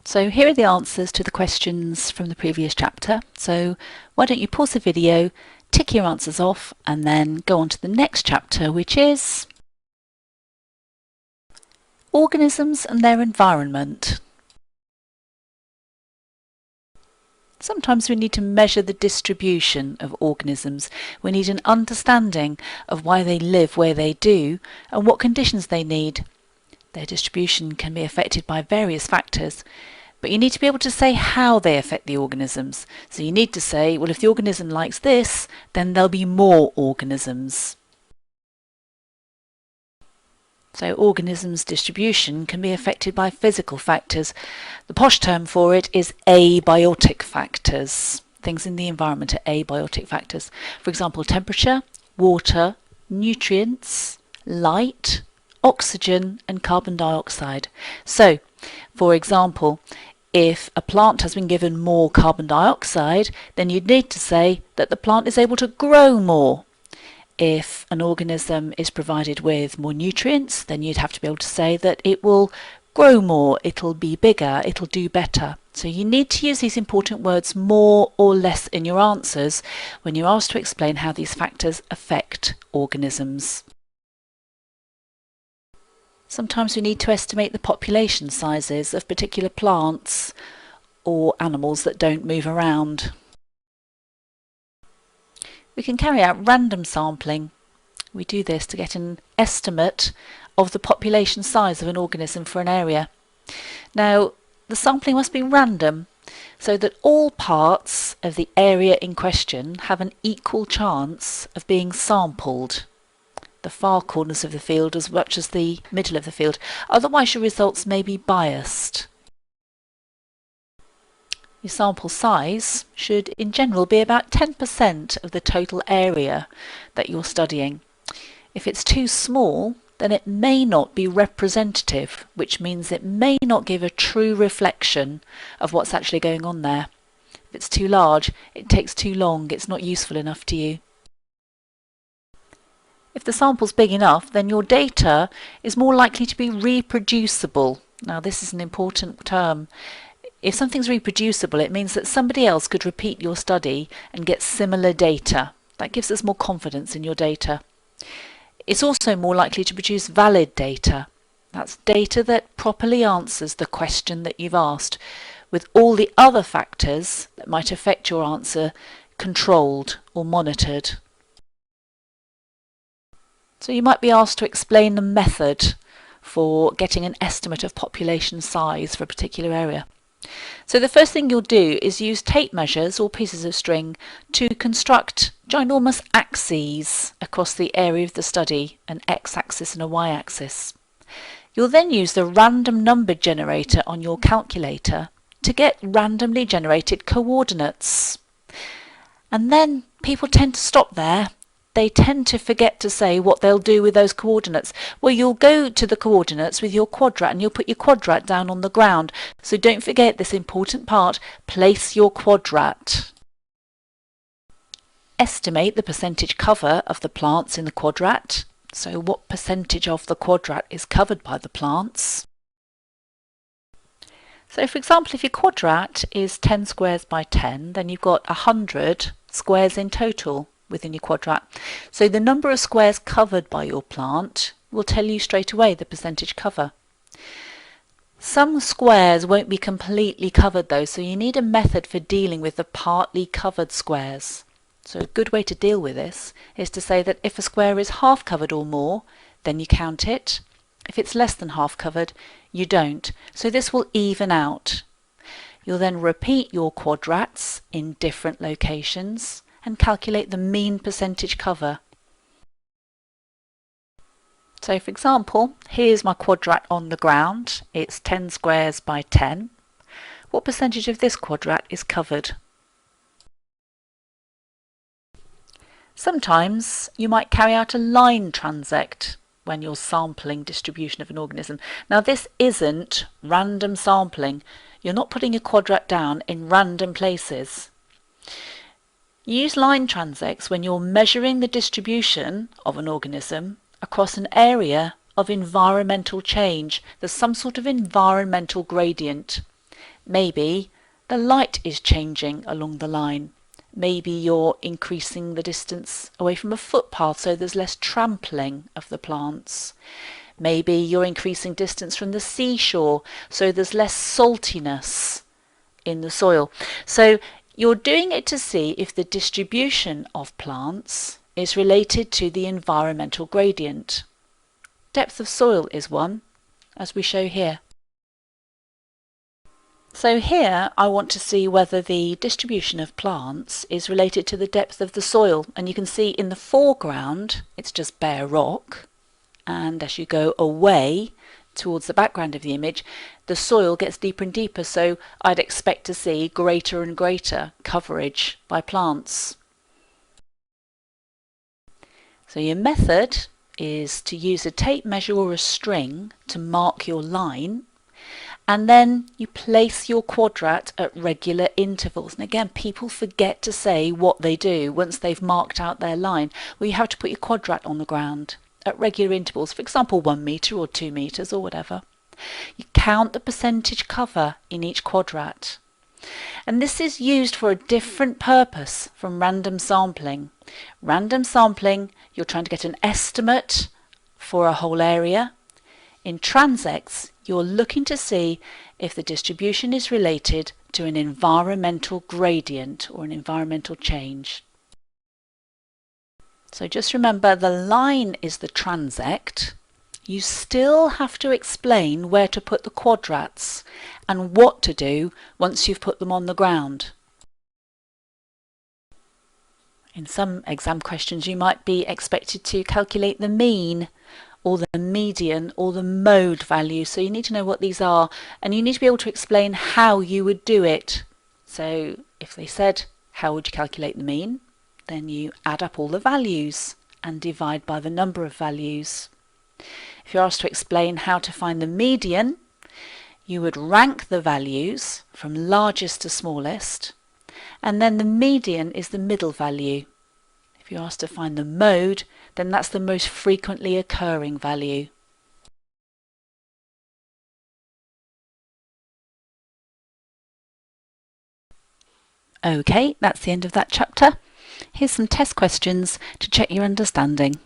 So here are the answers to the questions from the previous chapter. So why don't you pause the video, tick your answers off, and then go on to the next chapter, which is organisms and their environment. Sometimes we need to measure the distribution of organisms. We need an understanding of why they live where they do and what conditions they need. Their distribution can be affected by various factors, but you need to be able to say how they affect the organisms. So you need to say, well, if the organism likes this, then there'll be more organisms. So organisms' distribution can be affected by physical factors. The posh term for it is abiotic factors. Things in the environment are abiotic factors. For example, temperature, water, nutrients, light, oxygen and carbon dioxide. So, for example, if a plant has been given more carbon dioxide, then you'd need to say that the plant is able to grow more. If an organism is provided with more nutrients, then you'd have to be able to say that it will grow more, it'll be bigger, it'll do better. So you need to use these important words more or less in your answers when you're asked to explain how these factors affect organisms. Sometimes we need to estimate the population sizes of particular plants or animals that don't move around. We can carry out random sampling. We do this to get an estimate of the population size of an organism for an area. Now, the sampling must be random so that all parts of the area in question have an equal chance of being sampled. The far corners of the field as much as the middle of the field, otherwise your results may be biased. Your sample size should in general be about 10% of the total area that you're studying. If it's too small, then it may not be representative, which means it may not give a true reflection of what's actually going on there. If it's too large, it takes too long, it's not useful enough to you. If the sample's big enough, then your data is more likely to be reproducible. Now, this is an important term. If something's reproducible, it means that somebody else could repeat your study and get similar data. That gives us more confidence in your data. It's also more likely to produce valid data. That's data that properly answers the question that you've asked, with all the other factors that might affect your answer controlled or monitored. So you might be asked to explain the method for getting an estimate of population size for a particular area. So the first thing you'll do is use tape measures or pieces of string to construct ginormous axes across the area of the study, an x-axis and a y-axis. You'll then use the random number generator on your calculator to get randomly generated coordinates. And then people tend to stop there. They tend to forget to say what they'll do with those coordinates. Well, you'll go to the coordinates with your quadrat and you'll put your quadrat down on the ground. So don't forget this important part, place your quadrat. Estimate the percentage cover of the plants in the quadrat. So what percentage of the quadrat is covered by the plants? So for example, if your quadrat is 10 squares by 10, then you've got 100 squares in total within your quadrat. So the number of squares covered by your plant will tell you straight away the percentage cover. Some squares won't be completely covered though, so you need a method for dealing with the partly covered squares. So a good way to deal with this is to say that if a square is half covered or more, then you count it. If it's less than half covered, you don't. So this will even out. You'll then repeat your quadrats in different locations and calculate the mean percentage cover. So for example, here's my quadrat on the ground. It's 10 squares by 10. What percentage of this quadrat is covered? Sometimes you might carry out a line transect when you're sampling distribution of an organism. Now this isn't random sampling. You're not putting your quadrat down in random places. Use line transects when you're measuring the distribution of an organism across an area of environmental change. There's some sort of environmental gradient. Maybe the light is changing along the line. Maybe you're increasing the distance away from a footpath so there's less trampling of the plants. Maybe you're increasing distance from the seashore so there's less saltiness in the soil. So you're doing it to see if the distribution of plants is related to the environmental gradient. Depth of soil is one, as we show here. So here I want to see whether the distribution of plants is related to the depth of the soil, and you can see in the foreground it's just bare rock, and as you go away towards the background of the image the soil gets deeper and deeper, so I'd expect to see greater and greater coverage by plants. So your method is to use a tape measure or a string to mark your line, and then you place your quadrat at regular intervals. And again, people forget to say what they do once they've marked out their line. Well, you have to put your quadrat on the ground at regular intervals, for example 1 metre or 2 metres or whatever. You count the percentage cover in each quadrat. And this is used for a different purpose from random sampling. Random sampling, you're trying to get an estimate for a whole area. In transects, you're looking to see if the distribution is related to an environmental gradient or an environmental change. So just remember, the line is the transect. You still have to explain where to put the quadrats and what to do once you've put them on the ground. In some exam questions you might be expected to calculate the mean or the median or the mode value, so you need to know what these are and you need to be able to explain how you would do it. So if they said how would you calculate the mean, then you add up all the values and divide by the number of values. If you're asked to explain how to find the median, you would rank the values from largest to smallest, and then the median is the middle value. If you're asked to find the mode, then that's the most frequently occurring value. Okay, that's the end of that chapter. Here's some test questions to check your understanding.